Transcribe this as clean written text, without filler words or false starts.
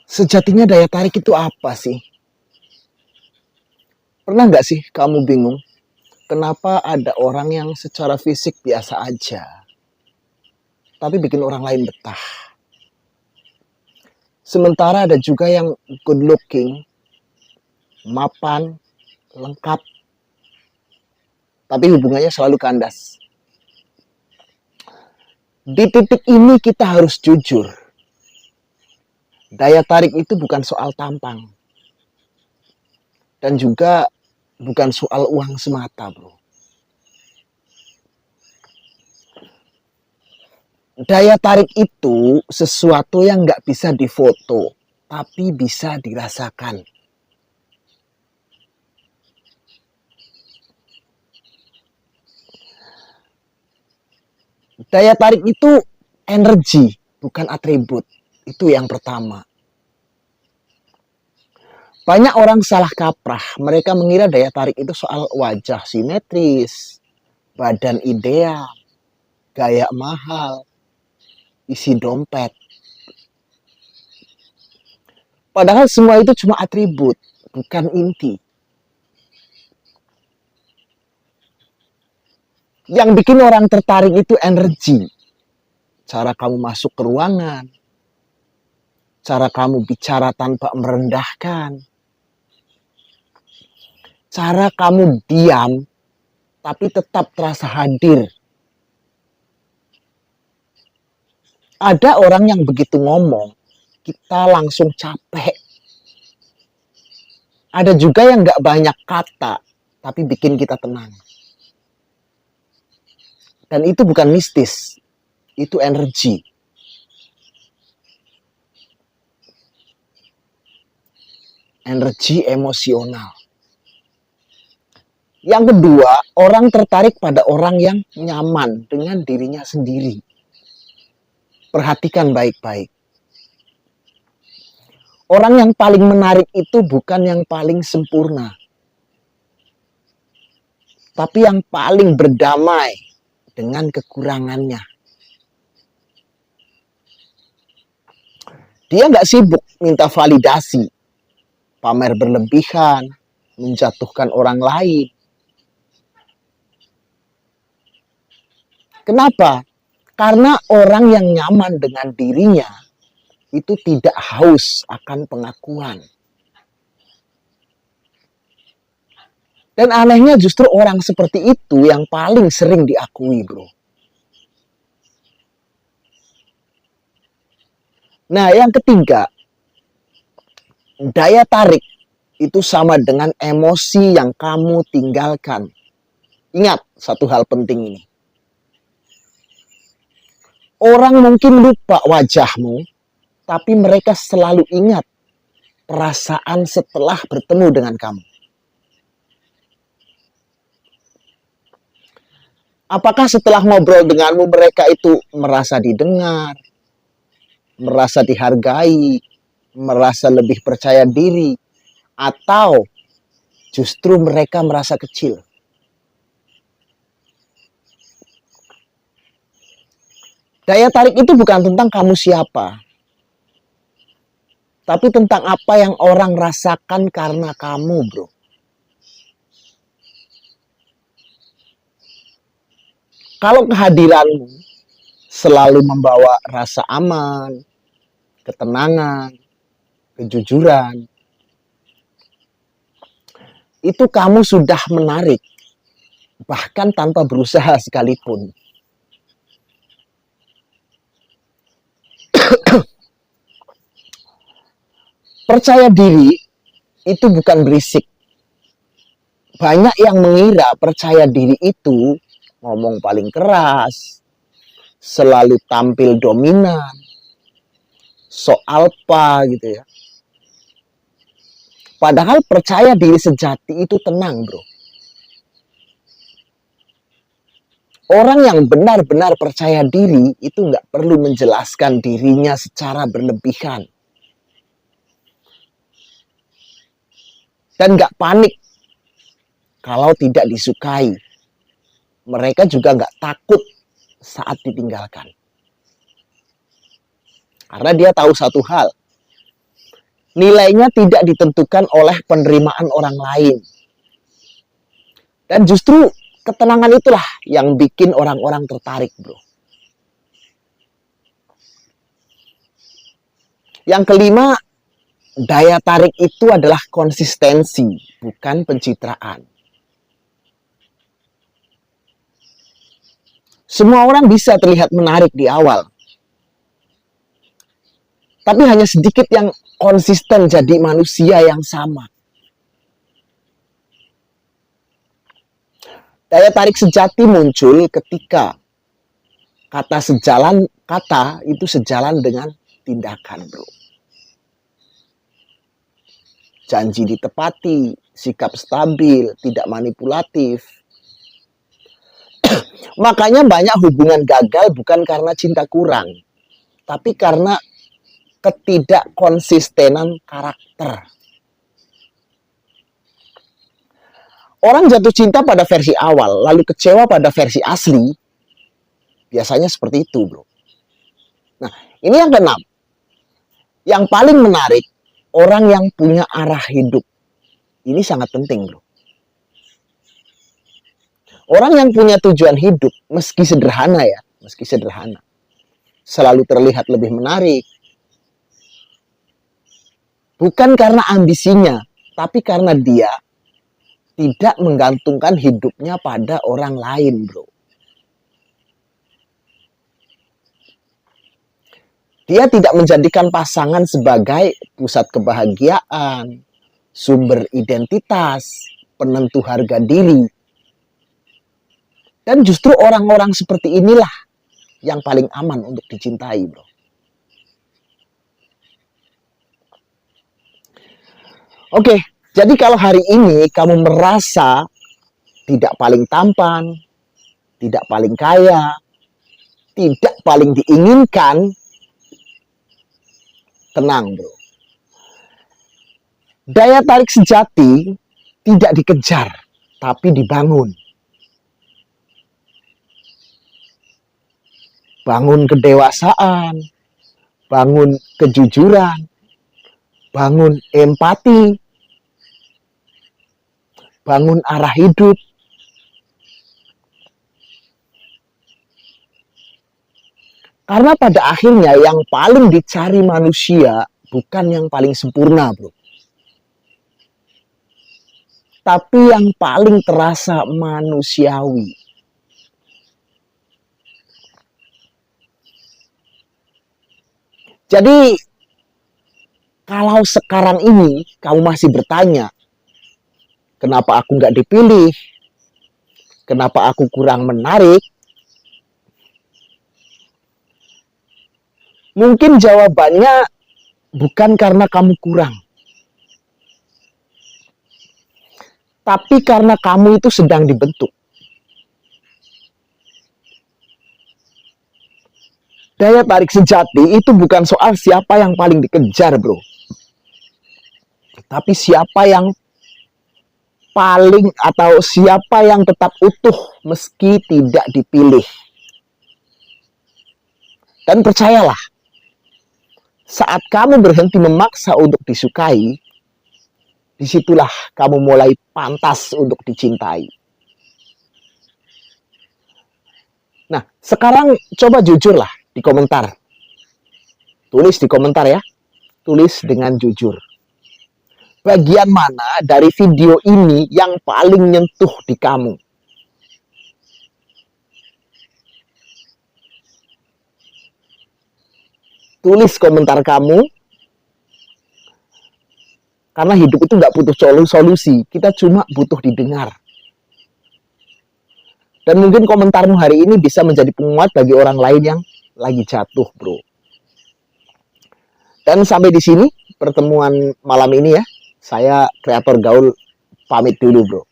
Sejatinya daya tarik itu apa sih? Pernah nggak sih kamu bingung kenapa ada orang yang secara fisik biasa aja, tapi bikin orang lain betah? Sementara ada juga yang good looking, mapan, lengkap, tapi hubungannya selalu kandas. Di titik ini kita harus jujur. Daya tarik itu bukan soal tampang. Dan juga bukan soal uang semata, bro. Daya tarik itu sesuatu yang nggak bisa difoto, tapi bisa dirasakan. Daya tarik itu energi, bukan atribut. Itu yang pertama. Banyak orang salah kaprah. Mereka mengira daya tarik itu soal wajah simetris, badan ideal, gaya mahal, isi dompet. Padahal semua itu cuma atribut, bukan inti. Yang bikin orang tertarik itu energi. Cara kamu masuk ke ruangan, cara kamu bicara tanpa merendahkan, cara kamu diam tapi tetap terasa hadir. Ada orang yang begitu ngomong, kita langsung capek. Ada juga yang gak banyak kata, tapi bikin kita tenang. Dan itu bukan mistis, itu energi. Energi emosional. Yang kedua, orang tertarik pada orang yang nyaman dengan dirinya sendiri. Perhatikan baik-baik. Orang yang paling menarik itu bukan yang paling sempurna, tapi yang paling berdamai dengan kekurangannya. Dia nggak sibuk minta validasi, pamer berlebihan, menjatuhkan orang lain. Kenapa? Karena orang yang nyaman dengan dirinya itu tidak haus akan pengakuan. Dan anehnya justru orang seperti itu yang paling sering diakui, bro. Nah, yang ketiga, daya tarik itu sama dengan emosi yang kamu tinggalkan. Ingat satu hal penting ini. Orang mungkin lupa wajahmu, tapi mereka selalu ingat perasaan setelah bertemu dengan kamu. Apakah setelah ngobrol denganmu mereka itu merasa didengar, merasa dihargai, merasa lebih percaya diri, atau justru mereka merasa kecil? Daya tarik itu bukan tentang kamu siapa, tapi tentang apa yang orang rasakan karena kamu, bro. Kalau kehadiranmu selalu membawa rasa aman, ketenangan, kejujuran, itu kamu sudah menarik, bahkan tanpa berusaha sekalipun. Percaya diri itu bukan berisik. Banyak yang mengira percaya diri itu ngomong paling keras, selalu tampil dominan, sok alpa gitu ya. Padahal percaya diri sejati itu tenang, bro. Orang yang benar-benar percaya diri itu nggak perlu menjelaskan dirinya secara berlebihan. Dan nggak panik kalau tidak disukai. Mereka juga nggak takut saat ditinggalkan. Karena dia tahu satu hal. Nilainya tidak ditentukan oleh penerimaan orang lain. Dan justru ketenangan itulah yang bikin orang-orang tertarik, bro. Yang kelima, daya tarik itu adalah konsistensi, bukan pencitraan. Semua orang bisa terlihat menarik di awal, tapi hanya sedikit yang konsisten jadi manusia yang sama. Daya tarik sejati muncul ketika kata itu sejalan dengan tindakan, bro. Janji ditepati, sikap stabil, tidak manipulatif. Makanya banyak hubungan gagal bukan karena cinta kurang, tapi karena ketidakkonsistenan karakter. Orang jatuh cinta pada versi awal, lalu kecewa pada versi asli, biasanya seperti itu, bro. Nah, ini yang keenam. Yang paling menarik, orang yang punya arah hidup. Ini sangat penting, bro. Orang yang punya tujuan hidup, meski sederhana, selalu terlihat lebih menarik. Bukan karena ambisinya, tapi karena dia tidak menggantungkan hidupnya pada orang lain, bro. Dia tidak menjadikan pasangan sebagai pusat kebahagiaan, sumber identitas, penentu harga diri. Dan justru orang-orang seperti inilah yang paling aman untuk dicintai, bro. Oke, jadi kalau hari ini kamu merasa tidak paling tampan, tidak paling kaya, tidak paling diinginkan, tenang, bro. Daya tarik sejati tidak dikejar, tapi dibangun. Bangun kedewasaan, bangun kejujuran, bangun empati, bangun arah hidup. Karena pada akhirnya yang paling dicari manusia bukan yang paling sempurna, bro. Tapi yang paling terasa manusiawi. Jadi, kalau sekarang ini kamu masih bertanya, kenapa aku nggak dipilih? Kenapa aku kurang menarik? Mungkin jawabannya bukan karena kamu kurang. Tapi karena kamu itu sedang dibentuk. Daya tarik sejati itu bukan soal siapa yang paling dikejar, bro. Tapi siapa yang paling atau siapa yang tetap utuh meski tidak dipilih. Dan percayalah, saat kamu berhenti memaksa untuk disukai, disitulah kamu mulai pantas untuk dicintai. Nah, sekarang coba jujurlah di komentar. Tulis di komentar ya. Tulis dengan jujur. Bagian mana dari video ini yang paling nyentuh di kamu? Tulis komentar kamu. Karena hidup itu nggak butuh solusi. Kita cuma butuh didengar. Dan mungkin komentarmu hari ini bisa menjadi penguat bagi orang lain yang lagi jatuh, bro. Dan sampai di sini pertemuan malam ini ya. Saya kreator gaul pamit dulu, bro.